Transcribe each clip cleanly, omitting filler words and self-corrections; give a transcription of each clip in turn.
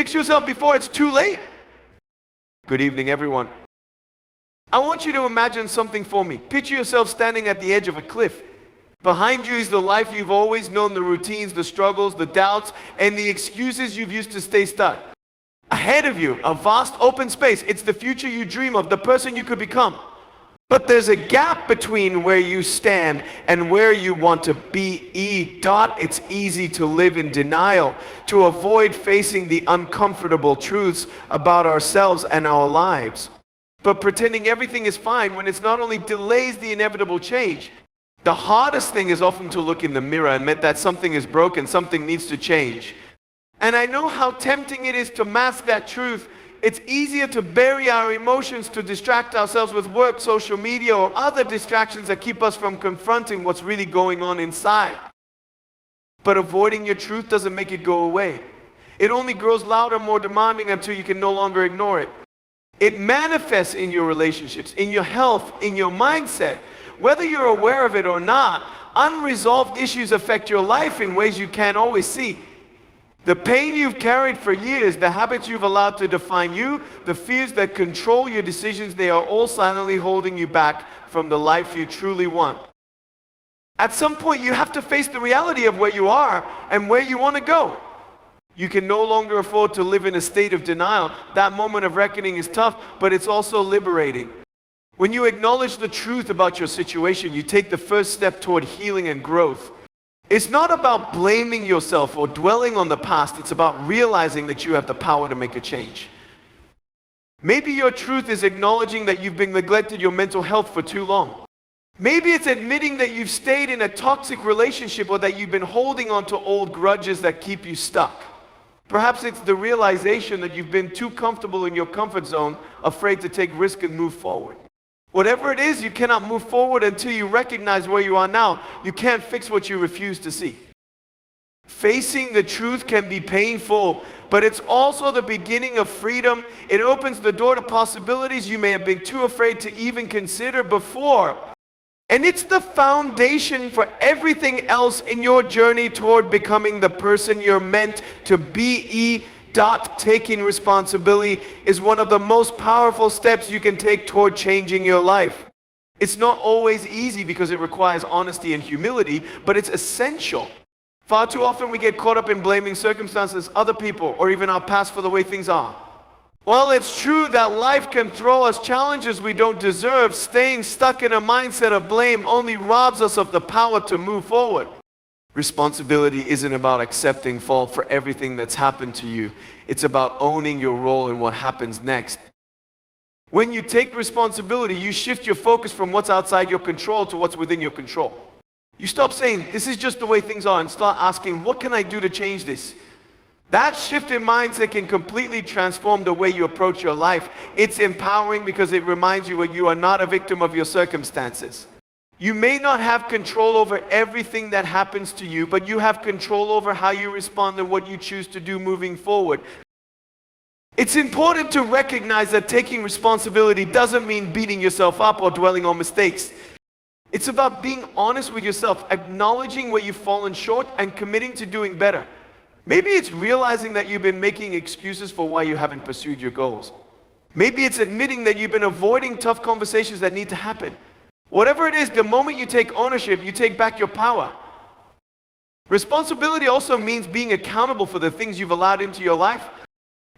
Fix yourself before it's too late. Good evening, everyone. I want you to imagine something for me. Picture yourself standing at the edge of a cliff. Behind you is the life you've always known, the routines, the struggles, the doubts, and the excuses you've used to stay stuck. Ahead of you, a vast open space. It's the future you dream of, the person you could become. But there's a gap between where you stand and where you want to be. It's easy to live in denial, to avoid facing the uncomfortable truths about ourselves and our lives. But pretending everything is fine when it's not only delays the inevitable change. The hardest thing is often to look in the mirror and admit that something is broken, something needs to change. And I know how tempting it is to mask that truth. It's easier to bury our emotions, to distract ourselves with work, social media, or other distractions that keep us from confronting what's really going on inside. But avoiding your truth doesn't make it go away. It only grows louder, more demanding until you can no longer ignore it. It manifests in your relationships, in your health, in your mindset. Whether you're aware of it or not, unresolved issues affect your life in ways you can't always see. The pain you've carried for years, the habits you've allowed to define you, the fears that control your decisions, they are all silently holding you back from the life you truly want. At some point, you have to face the reality of where you are and where you want to go. You can no longer afford to live in a state of denial. That moment of reckoning is tough, but it's also liberating. When you acknowledge the truth about your situation, you take the first step toward healing and growth. It's not about blaming yourself or dwelling on the past. It's about realizing that you have the power to make a change. Maybe your truth is acknowledging that you've been neglected your mental health for too long. Maybe it's admitting that you've stayed in a toxic relationship or that you've been holding on to old grudges that keep you stuck. Perhaps it's the realization that you've been too comfortable in your comfort zone, afraid to take risk and move forward. Whatever it is, you cannot move forward until you recognize where you are now. You can't fix what you refuse to see. Facing the truth can be painful, but it's also the beginning of freedom. It opens the door to possibilities you may have been too afraid to even consider before. And it's the foundation for everything else in your journey toward becoming the person you're meant to be. Taking responsibility is one of the most powerful steps you can take toward changing your life. It's not always easy because it requires honesty and humility, but it's essential. Far too often we get caught up in blaming circumstances, other people, or even our past for the way things are. While it's true that life can throw us challenges we don't deserve, staying stuck in a mindset of blame only robs us of the power to move forward. Responsibility isn't about accepting fault for everything that's happened to you. It's about owning your role in what happens next. When you take responsibility, you shift your focus from what's outside your control to what's within your control. You stop saying, this is just the way things are, and start asking, what can I do to change this? That shift in mindset can completely transform the way you approach your life. It's empowering because it reminds you that you are not a victim of your circumstances. You may not have control over everything that happens to you, but you have control over how you respond and what you choose to do moving forward. It's important to recognize that taking responsibility doesn't mean beating yourself up or dwelling on mistakes. It's about being honest with yourself, acknowledging where you've fallen short and committing to doing better. Maybe it's realizing that you've been making excuses for why you haven't pursued your goals. Maybe it's admitting that you've been avoiding tough conversations that need to happen. Whatever it is, the moment you take ownership, you take back your power. Responsibility also means being accountable for the things you've allowed into your life.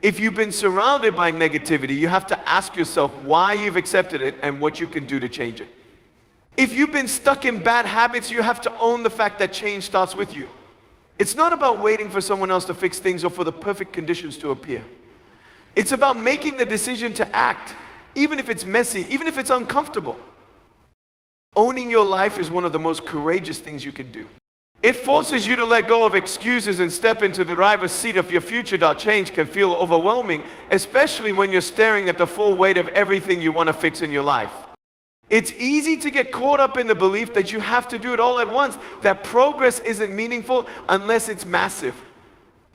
If you've been surrounded by negativity, you have to ask yourself why you've accepted it and what you can do to change it. If you've been stuck in bad habits, you have to own the fact that change starts with you. It's not about waiting for someone else to fix things or for the perfect conditions to appear. It's about making the decision to act, even if it's messy, even if it's uncomfortable. Owning your life is one of the most courageous things you can do. It forces you to let go of excuses and step into the driver's seat of your future. Change can feel overwhelming, especially when you're staring at the full weight of everything you want to fix in your life. It's easy to get caught up in the belief that you have to do it all at once, that progress isn't meaningful unless it's massive.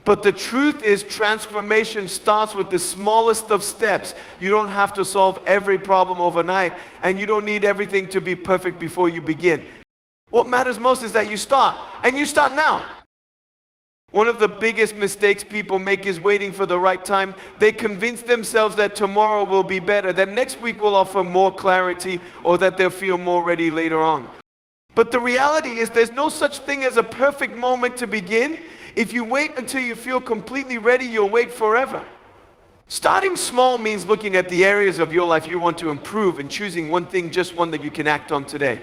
But the truth is, transformation starts with the smallest of steps. You don't have to solve every problem overnight, and you don't need everything to be perfect before you begin. What matters most is that you start, and you start now. One of the biggest mistakes people make is waiting for the right time. They convince themselves that tomorrow will be better, that next week will offer more clarity, or that they'll feel more ready later on. But the reality is there's no such thing as a perfect moment to begin. If you wait until you feel completely ready, you'll wait forever. Starting small means looking at the areas of your life you want to improve and choosing one thing, just one that you can act on today.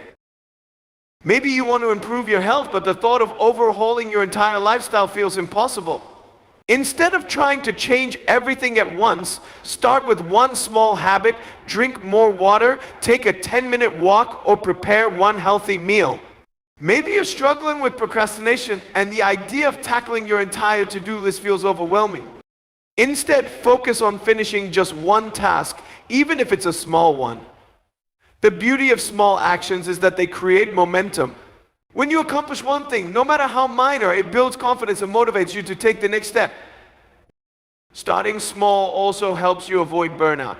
Maybe you want to improve your health, but the thought of overhauling your entire lifestyle feels impossible. Instead of trying to change everything at once, start with one small habit, drink more water, take a 10-minute walk, or prepare one healthy meal. Maybe you're struggling with procrastination and the idea of tackling your entire to-do list feels overwhelming. Instead, focus on finishing just one task, even if it's a small one. The beauty of small actions is that they create momentum. When you accomplish one thing, no matter how minor, it builds confidence and motivates you to take the next step. Starting small also helps you avoid burnout.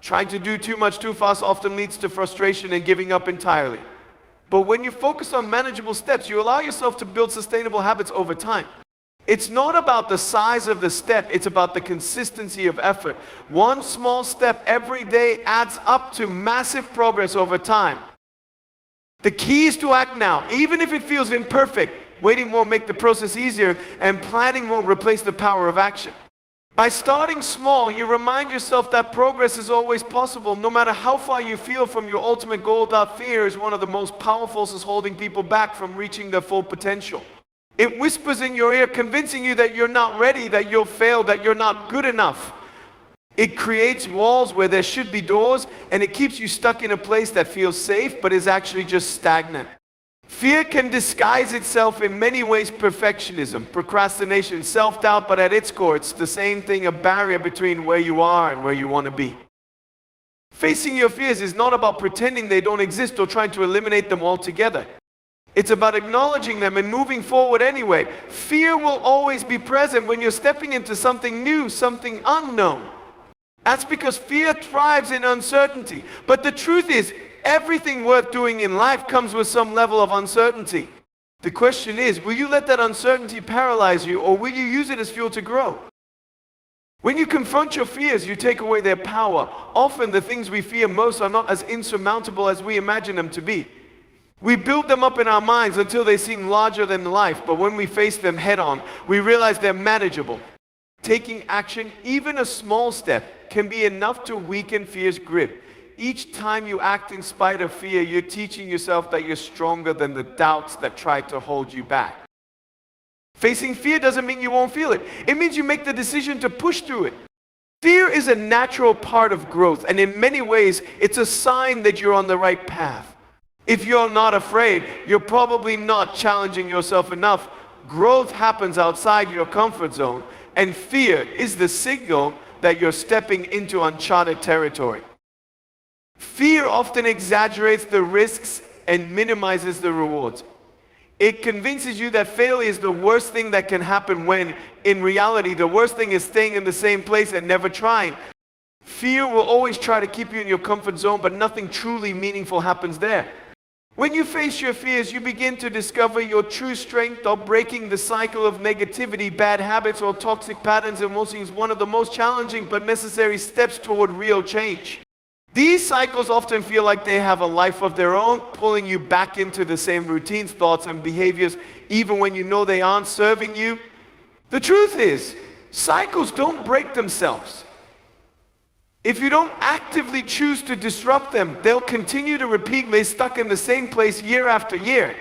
Trying to do too much too fast often leads to frustration and giving up entirely. But when you focus on manageable steps, you allow yourself to build sustainable habits over time. It's not about the size of the step, it's about the consistency of effort. One small step every day adds up to massive progress over time. The key is to act now, even if it feels imperfect. Waiting won't make the process easier, and planning won't replace the power of action. By starting small, you remind yourself that progress is always possible, no matter how far you feel from your ultimate goal. That fear is one of the most powerful forces holding people back from reaching their full potential. It whispers in your ear, convincing you that you're not ready, that you'll fail, that you're not good enough. It creates walls where there should be doors, and it keeps you stuck in a place that feels safe, but is actually just stagnant. Fear can disguise itself in many ways: perfectionism, procrastination, self-doubt, but at its core, it's the same thing, a barrier between where you are and where you want to be. Facing your fears is not about pretending they don't exist or trying to eliminate them altogether. It's about acknowledging them and moving forward anyway. Fear will always be present when you're stepping into something new, something unknown. That's because fear thrives in uncertainty. But the truth is, everything worth doing in life comes with some level of uncertainty. The question is, will you let that uncertainty paralyze you, or will you use it as fuel to grow? When you confront your fears, you take away their power. Often the things we fear most are not as insurmountable as we imagine them to be. We build them up in our minds until they seem larger than life, but when we face them head on, we realize they're manageable. Taking action, even a small step, can be enough to weaken fear's grip. Each time you act in spite of fear, you're teaching yourself that you're stronger than the doubts that try to hold you back. Facing fear doesn't mean you won't feel it. It means you make the decision to push through it. Fear is a natural part of growth, and in many ways, it's a sign that you're on the right path. If you're not afraid, you're probably not challenging yourself enough. Growth happens outside your comfort zone, and fear is the signal that you're stepping into uncharted territory. Fear often exaggerates the risks and minimizes the rewards. It convinces you that failure is the worst thing that can happen, when, in reality, the worst thing is staying in the same place and never trying. Fear will always try to keep you in your comfort zone, but nothing truly meaningful happens there. When you face your fears, you begin to discover your true strength of breaking the cycle of negativity, bad habits, or toxic patterns, and most is one of the most challenging but necessary steps toward real change. These cycles often feel like they have a life of their own, pulling you back into the same routines, thoughts, and behaviors, even when you know they aren't serving you. The truth is, cycles don't break themselves. If you don't actively choose to disrupt them, they'll continue to repeat, stay stuck in the same place year after year.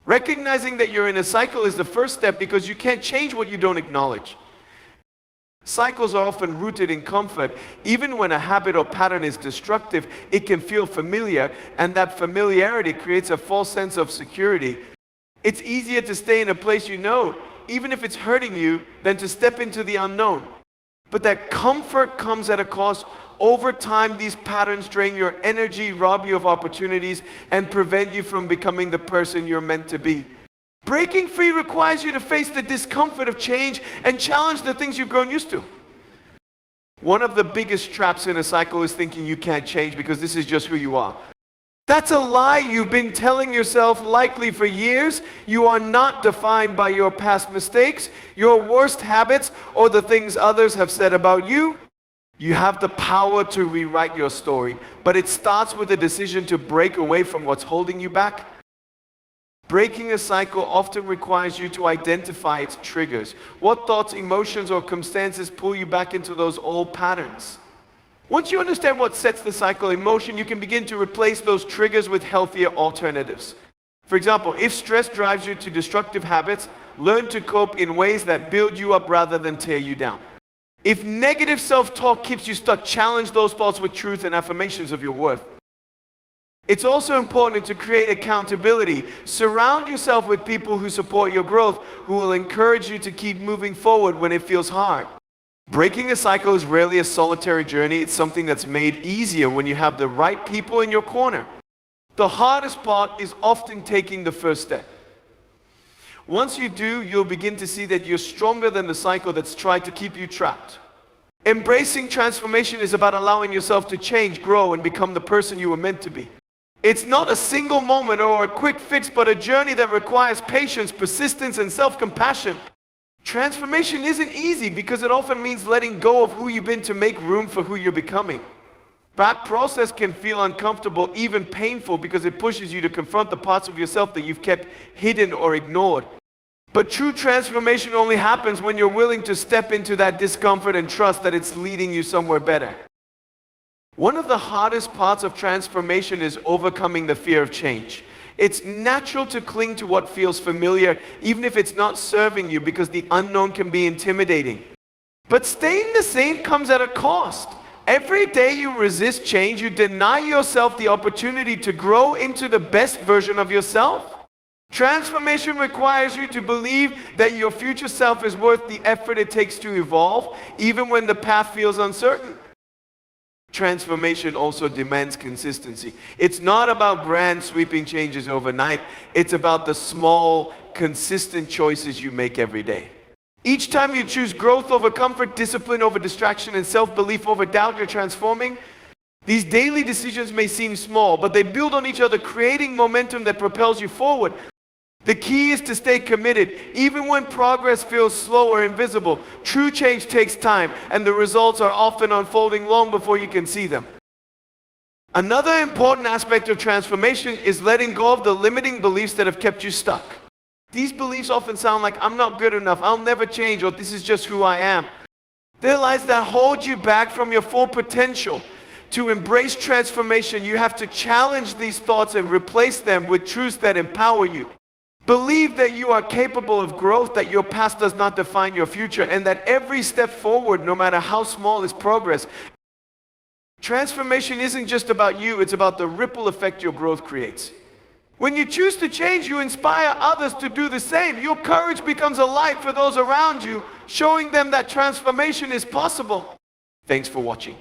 Recognizing that you're in a cycle is the first step, because you can't change what you don't acknowledge. Cycles are often rooted in comfort. Even when a habit or pattern is destructive, it can feel familiar, and that familiarity creates a false sense of security. It's easier to stay in a place you know, even if it's hurting you, than to step into the unknown. But that comfort comes at a cost. Over time, these patterns drain your energy, rob you of opportunities, and prevent you from becoming the person you're meant to be. Breaking free requires you to face the discomfort of change and challenge the things you've grown used to. One of the biggest traps in a cycle is thinking you can't change because this is just who you are. That's a lie you've been telling yourself likely for years. You are not defined by your past mistakes, your worst habits, or the things others have said about you. You have the power to rewrite your story, but it starts with a decision to break away from what's holding you back. Breaking a cycle often requires you to identify its triggers. What thoughts, emotions, or circumstances pull you back into those old patterns? Once you understand what sets the cycle in motion, you can begin to replace those triggers with healthier alternatives. For example, if stress drives you to destructive habits, learn to cope in ways that build you up rather than tear you down. If negative self-talk keeps you stuck, challenge those thoughts with truth and affirmations of your worth. It's also important to create accountability. Surround yourself with people who support your growth, who will encourage you to keep moving forward when it feels hard. Breaking a cycle is rarely a solitary journey. It's something that's made easier when you have the right people in your corner. The hardest part is often taking the first step. Once you do, you'll begin to see that you're stronger than the cycle that's tried to keep you trapped. Embracing transformation is about allowing yourself to change, grow, and become the person you were meant to be. It's not a single moment or a quick fix, but a journey that requires patience, persistence, and self-compassion. Transformation isn't easy because it often means letting go of who you've been to make room for who you're becoming. That process can feel uncomfortable, even painful, because it pushes you to confront the parts of yourself that you've kept hidden or ignored. But true transformation only happens when you're willing to step into that discomfort and trust that it's leading you somewhere better. One of the hardest parts of transformation is overcoming the fear of change. It's natural to cling to what feels familiar, even if it's not serving you, because the unknown can be intimidating. But staying the same comes at a cost. Every day you resist change, you deny yourself the opportunity to grow into the best version of yourself. Transformation requires you to believe that your future self is worth the effort it takes to evolve, even when the path feels uncertain. Transformation also demands consistency. It's not about grand sweeping changes overnight. It's about the small, consistent choices you make every day. Each time you choose growth over comfort, discipline over distraction, and self-belief over doubt, you're transforming. These daily decisions may seem small, but they build on each other, creating momentum that propels you forward. The key is to stay committed, even when progress feels slow or invisible. True change takes time, and the results are often unfolding long before you can see them. Another important aspect of transformation is letting go of the limiting beliefs that have kept you stuck. These beliefs often sound like, I'm not good enough, I'll never change, or this is just who I am. They're lies that hold you back from your full potential. To embrace transformation, you have to challenge these thoughts and replace them with truths that empower you. Believe that you are capable of growth, that your past does not define your future, and that every step forward, no matter how small, is progress. Transformation isn't just about you, it's about the ripple effect your growth creates. When you choose to change, you inspire others to do the same. Your courage becomes a light for those around you, showing them that transformation is possible. Thanks for watching.